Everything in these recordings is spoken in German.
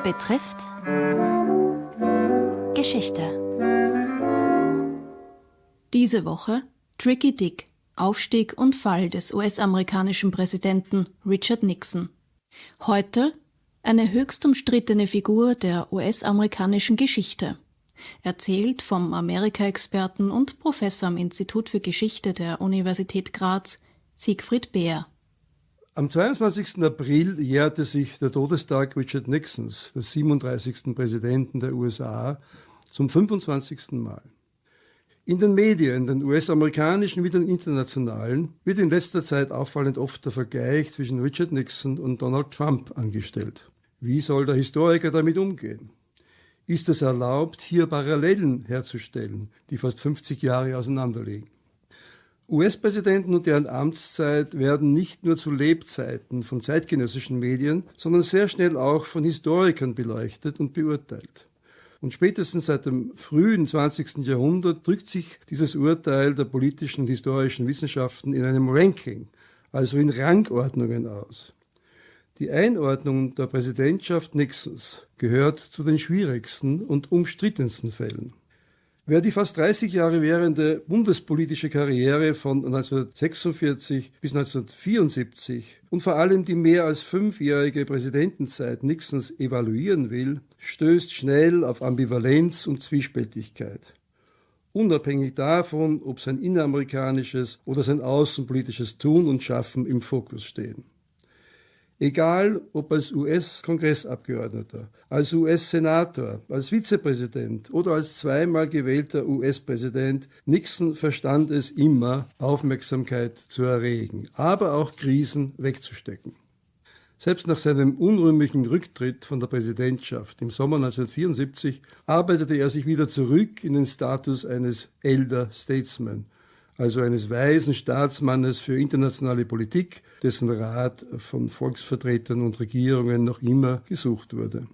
Betrifft Geschichte. Diese Woche Tricky Dick, Aufstieg und Fall des US-amerikanischen Präsidenten Richard Nixon. Heute eine höchst umstrittene Figur der US-amerikanischen Geschichte. Erzählt vom Amerika-Experten und Professor am Institut für Geschichte der Universität Graz, Siegfried. Am 22. April jährte sich der Todestag Richard Nixons, des 37. Präsidenten der USA, zum 25. Mal. In den Medien, den US-amerikanischen wie den internationalen, wird in letzter Zeit auffallend oft der Vergleich zwischen Richard Nixon und Donald Trump angestellt. Wie soll der Historiker damit umgehen? Ist es erlaubt, hier Parallelen herzustellen, die fast 50 Jahre auseinanderliegen? US-Präsidenten und deren Amtszeit werden nicht nur zu Lebzeiten von zeitgenössischen Medien, sondern sehr schnell auch von Historikern beleuchtet und beurteilt. Und spätestens seit dem frühen 20. Jahrhundert drückt sich dieses Urteil der politischen und historischen Wissenschaften in einem Ranking, also in Rangordnungen aus. Die Einordnung der Präsidentschaft Nixons gehört zu den schwierigsten und umstrittensten Fällen. Wer die fast 30 Jahre währende bundespolitische Karriere von 1946 bis 1974 und vor allem die mehr als 5-jährige Präsidentenzeit Nixons evaluieren will, stößt schnell auf Ambivalenz und Zwiespältigkeit. Unabhängig davon, ob sein inneramerikanisches oder sein außenpolitisches Tun und Schaffen im Fokus stehen. Egal, ob als US-Kongressabgeordneter, als US-Senator, als Vizepräsident oder als zweimal gewählter US-Präsident, Nixon verstand es immer, Aufmerksamkeit zu erregen, aber auch Krisen wegzustecken. Selbst nach seinem unrühmlichen Rücktritt von der Präsidentschaft im Sommer 1974 arbeitete er sich wieder zurück in den Status eines Elder Statesman, also eines weisen Staatsmannes für internationale Politik, dessen Rat von Volksvertretern und Regierungen noch immer gesucht wurde.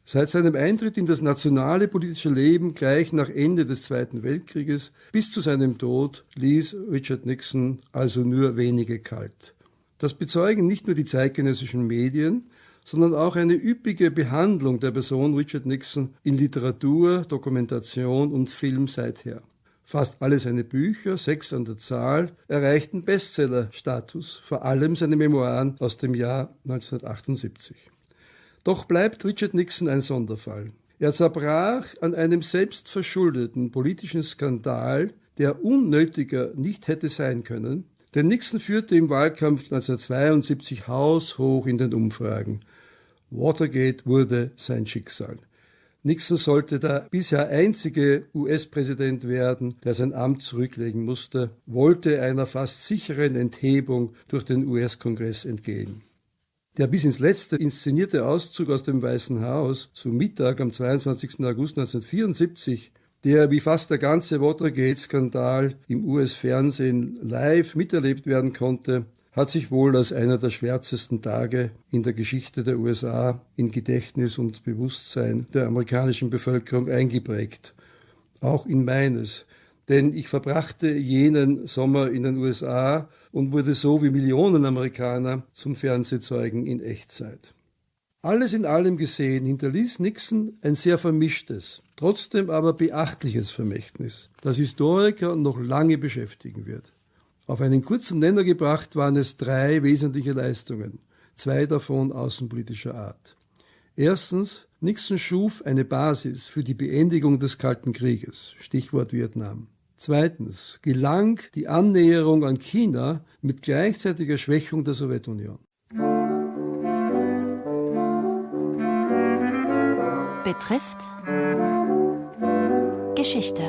Seit seinem Eintritt in das nationale politische Leben gleich nach Ende des Zweiten Weltkrieges bis zu seinem Tod ließ Richard Nixon also nur wenige kalt. Das bezeugen nicht nur die zeitgenössischen Medien, sondern auch eine üppige Behandlung der Person Richard Nixon in Literatur, Dokumentation und Film seither. Fast alle seine Bücher, 6 an der Zahl, erreichten Bestseller-Status, vor allem seine Memoiren aus dem Jahr 1978. Doch bleibt Richard Nixon ein Sonderfall. Er zerbrach an einem selbstverschuldeten politischen Skandal, der unnötiger nicht hätte sein können, denn Nixon führte im Wahlkampf 1972 haushoch in den Umfragen. Watergate wurde sein Schicksal. Nixon sollte der bisher einzige US-Präsident werden, der sein Amt zurücklegen musste, wollte einer fast sicheren Enthebung durch den US-Kongress entgehen. Der bis ins Letzte inszenierte Auszug aus dem Weißen Haus zu Mittag am 22. August 1974, der wie fast der ganze Watergate-Skandal im US-Fernsehen live miterlebt werden konnte, hat sich wohl als einer der schwärzesten Tage in der Geschichte der USA in Gedächtnis und Bewusstsein der amerikanischen Bevölkerung eingeprägt. Auch in meines, denn ich verbrachte jenen Sommer in den USA und wurde so wie Millionen Amerikaner zum Fernsehzeugen in Echtzeit. Alles in allem gesehen hinterließ Nixon ein sehr vermischtes, trotzdem aber beachtliches Vermächtnis, das Historiker noch lange beschäftigen wird. Auf einen kurzen Nenner gebracht waren es 3 wesentliche Leistungen, 2 davon außenpolitischer Art. Erstens, Nixon schuf eine Basis für die Beendigung des Kalten Krieges, Stichwort Vietnam. Zweitens, gelang die Annäherung an China mit gleichzeitiger Schwächung der Sowjetunion. Betrifft Geschichte.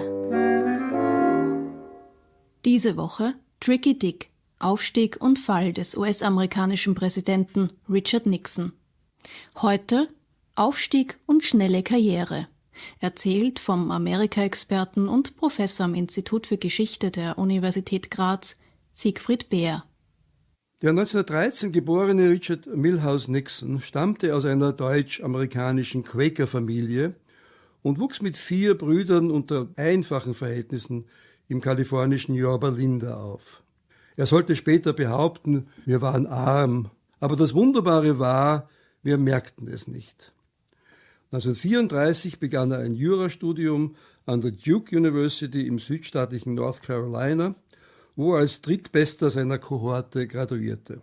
Diese Woche Tricky Dick, Aufstieg und Fall des US-amerikanischen Präsidenten Richard Nixon. Heute Aufstieg und schnelle Karriere. Erzählt vom Amerika-Experten und Professor am Institut für Geschichte der Universität Graz, Siegfried. Der 1913 geborene Richard Milhouse Nixon stammte aus einer deutsch-amerikanischen Quaker-Familie und wuchs mit 4 Brüdern unter einfachen Verhältnissen im kalifornischen Yorba Linda auf. Er sollte später behaupten, wir waren arm, aber das Wunderbare war, wir merkten es nicht. 1934 begann er ein Jurastudium an der Duke University im südstaatlichen North Carolina, wo er als drittbester seiner Kohorte graduierte.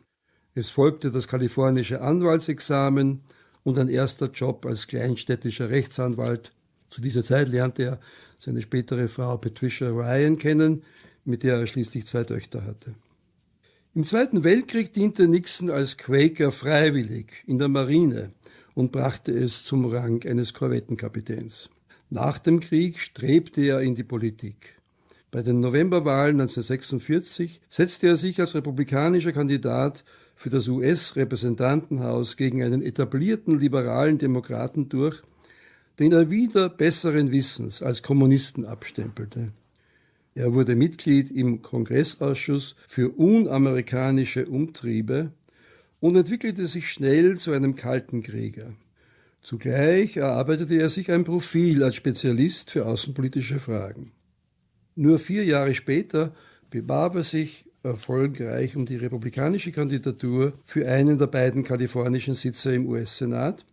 Es folgte das kalifornische Anwaltsexamen und ein erster Job als kleinstädtischer Rechtsanwalt. Zu dieser Zeit lernte er seine spätere Frau Patricia Ryan kennen, mit der er schließlich 2 Töchter hatte. Im Zweiten Weltkrieg diente Nixon als Quaker freiwillig in der Marine und brachte es zum Rang eines Korvettenkapitäns. Nach dem Krieg strebte er in die Politik. Bei den Novemberwahlen 1946 setzte er sich als republikanischer Kandidat für das US-Repräsentantenhaus gegen einen etablierten liberalen Demokraten durch, den er wieder besseren Wissens als Kommunisten abstempelte. Er wurde Mitglied im Kongressausschuss für unamerikanische Umtriebe und entwickelte sich schnell zu einem kalten Krieger. Zugleich erarbeitete er sich ein Profil als Spezialist für außenpolitische Fragen. Nur 4 Jahre später bewarb er sich erfolgreich um die republikanische Kandidatur für einen der beiden kalifornischen Sitze im US-Senat,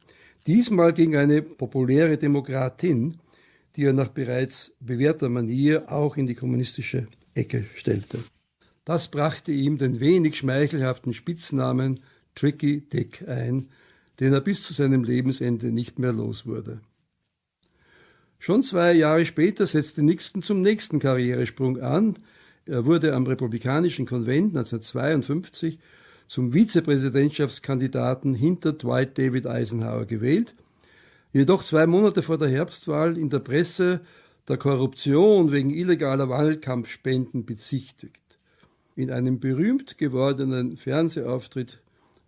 diesmal gegen eine populäre Demokratin, die er nach bereits bewährter Manier auch in die kommunistische Ecke stellte. Das brachte ihm den wenig schmeichelhaften Spitznamen Tricky Dick ein, den er bis zu seinem Lebensende nicht mehr los wurde. Schon 2 Jahre später setzte Nixon zum nächsten Karrieresprung an. Er wurde am Republikanischen Konvent 1952 zum Vizepräsidentschaftskandidaten hinter Dwight David Eisenhower gewählt, jedoch 2 Monate vor der Herbstwahl in der Presse der Korruption wegen illegaler Wahlkampfspenden bezichtigt. In einem berühmt gewordenen Fernsehauftritt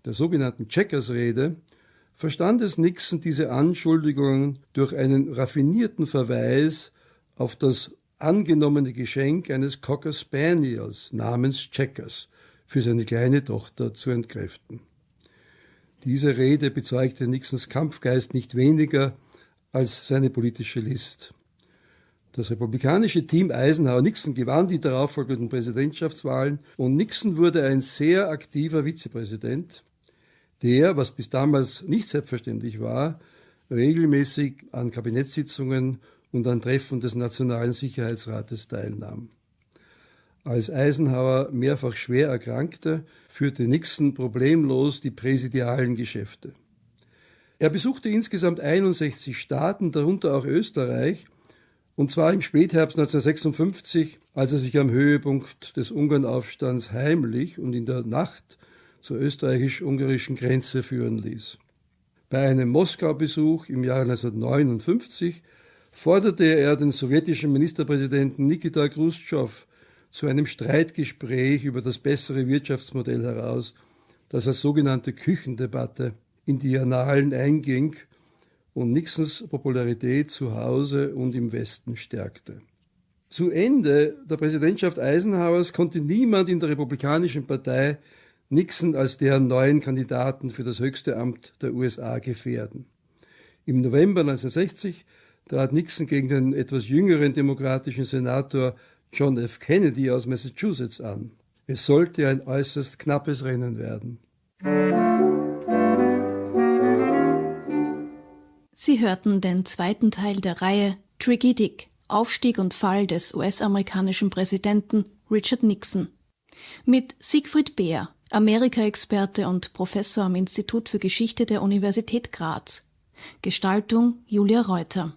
der sogenannten Checkers-Rede verstand es Nixon, diese Anschuldigungen durch einen raffinierten Verweis auf das angenommene Geschenk eines Cocker Spaniels namens Checkers für seine kleine Tochter zu entkräften. Diese Rede bezeugte Nixons Kampfgeist nicht weniger als seine politische List. Das republikanische Team Eisenhower-Nixon gewann die darauffolgenden Präsidentschaftswahlen und Nixon wurde ein sehr aktiver Vizepräsident, der, was bis damals nicht selbstverständlich war, regelmäßig an Kabinettssitzungen und an Treffen des Nationalen Sicherheitsrates teilnahm. Als Eisenhower mehrfach schwer erkrankte, führte Nixon problemlos die präsidialen Geschäfte. Er besuchte insgesamt 61 Staaten, darunter auch Österreich, und zwar im Spätherbst 1956, als er sich am Höhepunkt des Ungarnaufstands heimlich und in der Nacht zur österreichisch-ungarischen Grenze führen ließ. Bei einem Moskau-Besuch im Jahre 1959 forderte er den sowjetischen Ministerpräsidenten Nikita Chruschtschow zu einem Streitgespräch über das bessere Wirtschaftsmodell heraus, das als sogenannte Küchendebatte in die Annalen einging und Nixons Popularität zu Hause und im Westen stärkte. Zu Ende der Präsidentschaft Eisenhowers konnte niemand in der Republikanischen Partei Nixon als deren neuen Kandidaten für das höchste Amt der USA gefährden. Im November 1960 trat Nixon gegen den etwas jüngeren demokratischen Senator John F. Kennedy aus Massachusetts an. Es sollte ein äußerst knappes Rennen werden. Sie hörten den 2. Teil der Reihe Tricky Dick, Aufstieg und Fall des US-amerikanischen Präsidenten Richard Nixon mit Siegfried Beer, Amerika-Experte und Professor am Institut für Geschichte der Universität Graz. Gestaltung Julia Reuter.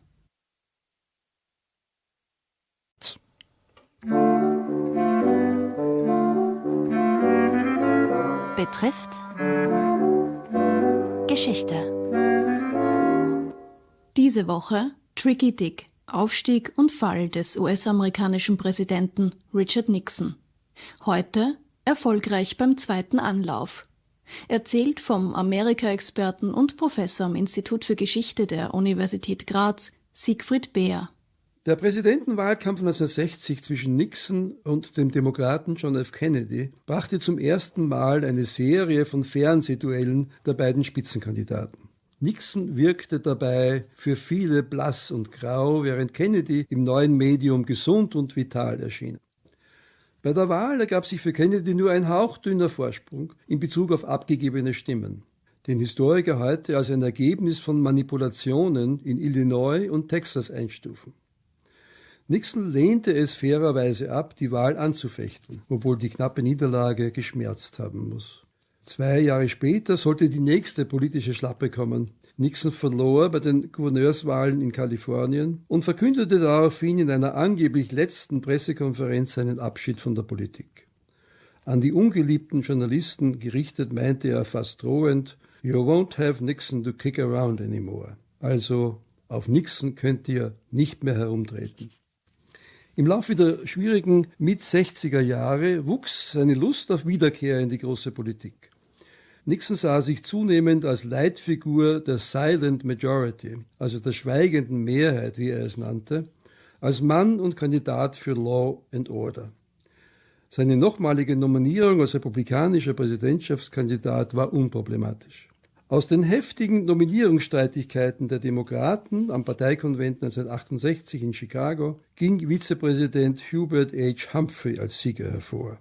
Betrifft Geschichte. Diese Woche Tricky Dick, Aufstieg und Fall des US-amerikanischen Präsidenten Richard Nixon. Heute erfolgreich beim 2. Anlauf. Erzählt vom Amerika-Experten und Professor am Institut für Geschichte der Universität Graz, Siegfried Beer. Der Präsidentenwahlkampf 1960 zwischen Nixon und dem Demokraten John F. Kennedy brachte zum ersten Mal eine Serie von Fernsehduellen der beiden Spitzenkandidaten. Nixon wirkte dabei für viele blass und grau, während Kennedy im neuen Medium gesund und vital erschien. Bei der Wahl ergab sich für Kennedy nur ein hauchdünner Vorsprung in Bezug auf abgegebene Stimmen. den Historiker heute als ein Ergebnis von Manipulationen in Illinois und Texas einstufen. Nixon lehnte es fairerweise ab, die Wahl anzufechten, obwohl die knappe Niederlage geschmerzt haben muss. 2 Jahre später sollte die nächste politische Schlappe kommen. Nixon verlor bei den Gouverneurswahlen in Kalifornien und verkündete daraufhin in einer angeblich letzten Pressekonferenz seinen Abschied von der Politik. An die ungeliebten Journalisten gerichtet meinte er fast drohend: "You won't have Nixon to kick around anymore." Also, auf Nixon könnt ihr nicht mehr herumtreten. Im Laufe der schwierigen Mit-60er Jahre wuchs seine Lust auf Wiederkehr in die große Politik. Nixon sah sich zunehmend als Leitfigur der Silent Majority, also der schweigenden Mehrheit, wie er es nannte, als Mann und Kandidat für Law and Order. Seine nochmalige Nominierung als republikanischer Präsidentschaftskandidat war unproblematisch. Aus den heftigen Nominierungsstreitigkeiten der Demokraten am Parteikonvent 1968 in Chicago ging Vizepräsident Hubert H. Humphrey als Sieger hervor.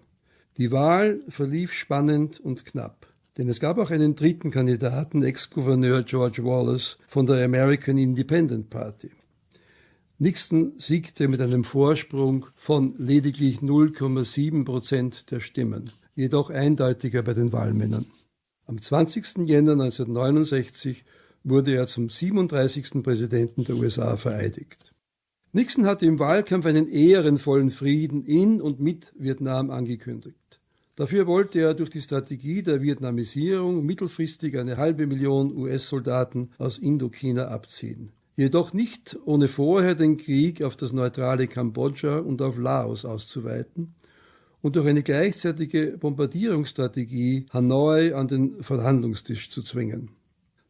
Die Wahl verlief spannend und knapp, denn es gab auch einen dritten Kandidaten, Ex-Gouverneur George Wallace von der American Independent Party. Nixon siegte mit einem Vorsprung von lediglich 0,7% der Stimmen, jedoch eindeutiger bei den Wahlmännern. Am 20. Jänner 1969 wurde er zum 37. Präsidenten der USA vereidigt. Nixon hatte im Wahlkampf einen ehrenvollen Frieden in und mit Vietnam angekündigt. Dafür wollte er durch die Strategie der Vietnamisierung mittelfristig 500.000 US-Soldaten aus Indochina abziehen. Jedoch nicht ohne vorher den Krieg auf das neutrale Kambodscha und auf Laos auszuweiten und durch eine gleichzeitige Bombardierungsstrategie Hanoi an den Verhandlungstisch zu zwingen.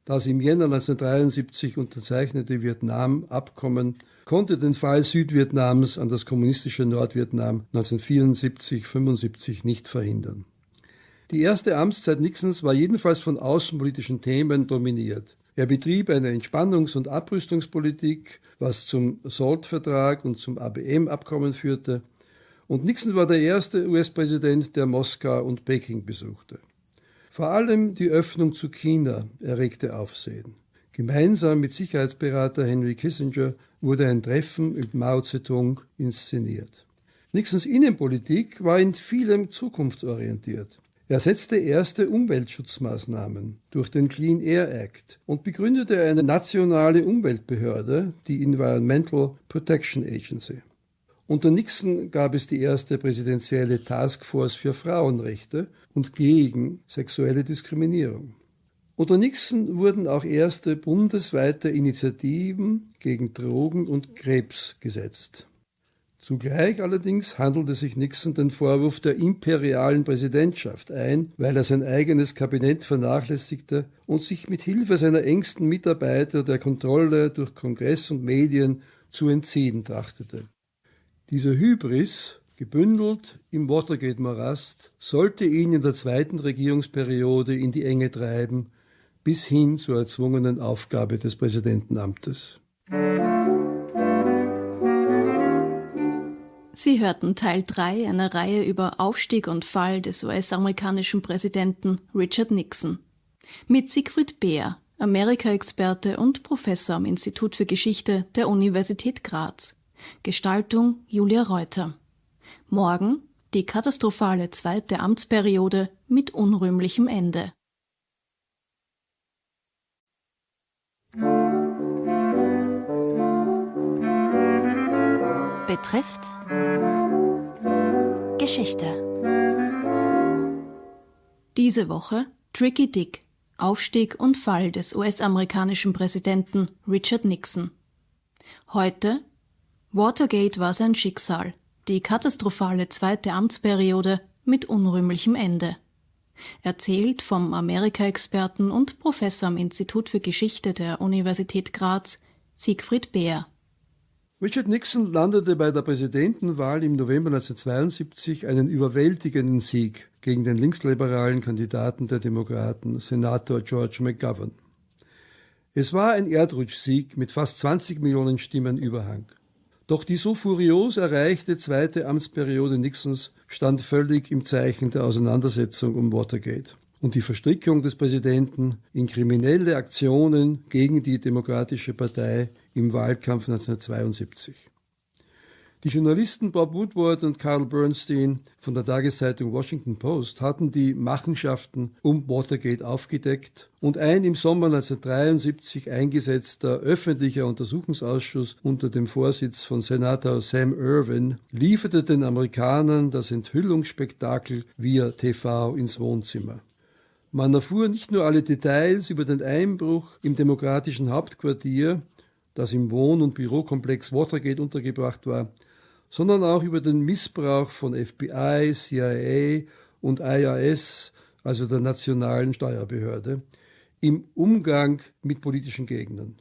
Das im Jänner 1973 unterzeichnete Vietnam-Abkommen konnte den Fall Südvietnams an das kommunistische Nordvietnam 1974-75 nicht verhindern. Die erste Amtszeit Nixons war jedenfalls von außenpolitischen Themen dominiert. Er betrieb eine Entspannungs- und Abrüstungspolitik, was zum SALT-Vertrag und zum ABM-Abkommen führte. Und Nixon war der erste US-Präsident, der Moskau und Peking besuchte. Vor allem die Öffnung zu China erregte Aufsehen. Gemeinsam mit Sicherheitsberater Henry Kissinger wurde ein Treffen mit Mao Zedong inszeniert. Nixons Innenpolitik war in vielem zukunftsorientiert. Er setzte erste Umweltschutzmaßnahmen durch den Clean Air Act und begründete eine nationale Umweltbehörde, die Environmental Protection Agency. Unter Nixon gab es die erste präsidentielle Taskforce für Frauenrechte und gegen sexuelle Diskriminierung. Unter Nixon wurden auch erste bundesweite Initiativen gegen Drogen und Krebs gesetzt. Zugleich allerdings handelte sich Nixon den Vorwurf der imperialen Präsidentschaft ein, weil er sein eigenes Kabinett vernachlässigte und sich mit Hilfe seiner engsten Mitarbeiter der Kontrolle durch Kongress und Medien zu entziehen trachtete. Diese Hybris, gebündelt im Watergate-Morast, sollte ihn in der zweiten Regierungsperiode in die Enge treiben, bis hin zur erzwungenen Aufgabe des Präsidentenamtes. Sie hörten Teil 3 einer Reihe über Aufstieg und Fall des US-amerikanischen Präsidenten Richard Nixon. Mit Siegfried, Amerika-Experte und Professor am Institut für Geschichte der Universität Graz. Gestaltung Julia Reuter. Morgen die katastrophale zweite Amtsperiode mit unrühmlichem Ende. Betrifft Geschichte. Diese Woche Tricky Dick, Aufstieg und Fall des US-amerikanischen Präsidenten Richard Nixon. Heute Watergate war sein Schicksal, die katastrophale zweite Amtsperiode mit unrühmlichem Ende. Erzählt vom Amerika-Experten und Professor am Institut für Geschichte der Universität Graz, Siegfried. Richard Nixon landete bei der Präsidentenwahl im November 1972 einen überwältigenden Sieg gegen den linksliberalen Kandidaten der Demokraten, Senator George McGovern. Es war ein Erdrutschsieg mit fast 20 Millionen Stimmen Überhang. Doch die so furios erreichte zweite Amtsperiode Nixons stand völlig im Zeichen der Auseinandersetzung um Watergate. und die Verstrickung des Präsidenten in kriminelle Aktionen gegen die Demokratische Partei im Wahlkampf 1972. Die Journalisten Bob Woodward und Carl Bernstein von der Tageszeitung Washington Post hatten die Machenschaften um Watergate aufgedeckt und ein im Sommer 1973 eingesetzter öffentlicher Untersuchungsausschuss unter dem Vorsitz von Senator Sam Ervin lieferte den Amerikanern das Enthüllungsspektakel via TV ins Wohnzimmer. Man erfuhr nicht nur alle Details über den Einbruch im demokratischen Hauptquartier, das im Wohn- und Bürokomplex Watergate untergebracht war, sondern auch über den Missbrauch von FBI, CIA und IRS, also der nationalen Steuerbehörde, im Umgang mit politischen Gegnern,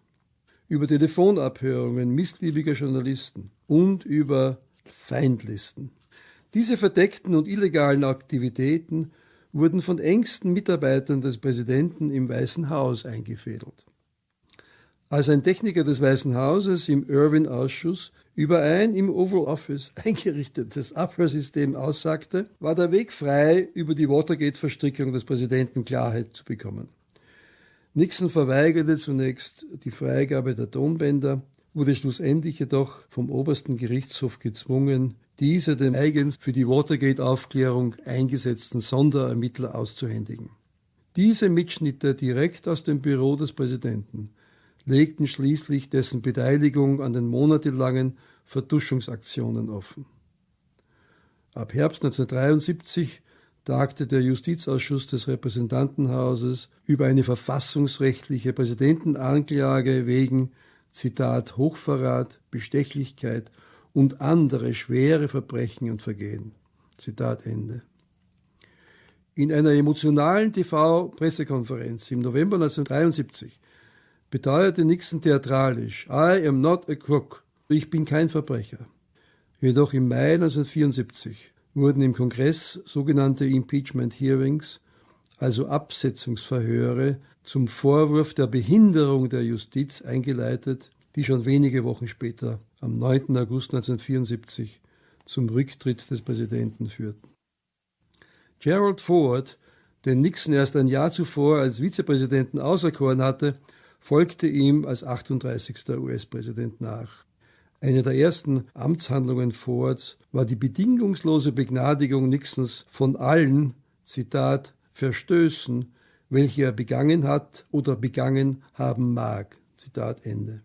über Telefonabhörungen missliebiger Journalisten und über Feindlisten. Diese verdeckten und illegalen Aktivitäten wurden von engsten Mitarbeitern des Präsidenten im Weißen Haus eingefädelt. Als ein Techniker des Weißen Hauses im Irwin-Ausschuss über ein im Oval Office eingerichtetes Abhörsystem aussagte, war der Weg frei, über die Watergate-Verstrickung des Präsidenten Klarheit zu bekommen. Nixon verweigerte zunächst die Freigabe der Tonbänder, wurde schlussendlich jedoch vom obersten Gerichtshof gezwungen, diese dem eigens für die Watergate-Aufklärung eingesetzten Sonderermittler auszuhändigen. Diese Mitschnitte direkt aus dem Büro des Präsidenten legten schließlich dessen Beteiligung an den monatelangen Vertuschungsaktionen offen. Ab Herbst 1973 tagte der Justizausschuss des Repräsentantenhauses über eine verfassungsrechtliche Präsidentenanklage wegen, Zitat, Hochverrat, Bestechlichkeit und andere schwere Verbrechen und Vergehen. Zitat Ende. In einer emotionalen TV-Pressekonferenz im November 1973 beteuerte Nixon theatralisch, I am not a crook, ich bin kein Verbrecher. Jedoch im Mai 1974 wurden im Kongress sogenannte Impeachment Hearings, also Absetzungsverhöre, zum Vorwurf der Behinderung der Justiz eingeleitet, die schon wenige Wochen später, am 9. August 1974, zum Rücktritt des Präsidenten führten. Gerald Ford, den Nixon erst ein Jahr zuvor als Vizepräsidenten auserkoren hatte, folgte ihm als 38. US-Präsident nach. Eine der ersten Amtshandlungen Fords war die bedingungslose Begnadigung Nixons von allen, Zitat, Verstößen, welche er begangen hat oder begangen haben mag. Zitat Ende.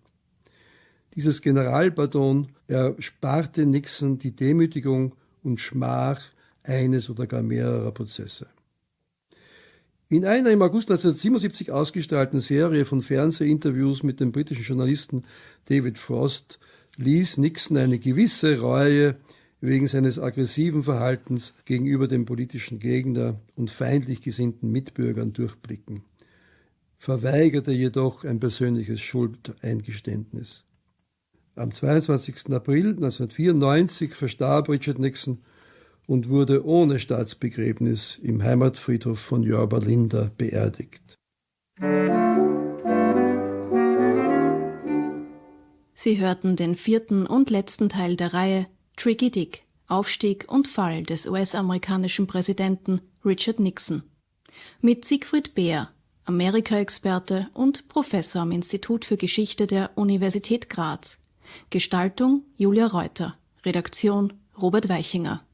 Dieses Generalpardon ersparte Nixon die Demütigung und Schmach eines oder gar mehrerer Prozesse. In einer im August 1977 ausgestrahlten Serie von Fernsehinterviews mit dem britischen Journalisten David Frost ließ Nixon eine gewisse Reue wegen seines aggressiven Verhaltens gegenüber dem politischen Gegner und feindlich gesinnten Mitbürgern durchblicken, verweigerte jedoch ein persönliches Schuldeingeständnis. Am 22. April 1994 verstarb Richard Nixon und wurde ohne Staatsbegräbnis im Heimatfriedhof von Yorba Linda beerdigt. Sie hörten den 4. und letzten Teil der Reihe Tricky Dick, Aufstieg und Fall des US-amerikanischen Präsidenten Richard Nixon mit Siegfried Beer, Amerika-Experte und Professor am Institut für Geschichte der Universität Graz. Gestaltung Julia Reuter, Redaktion Robert Weichinger.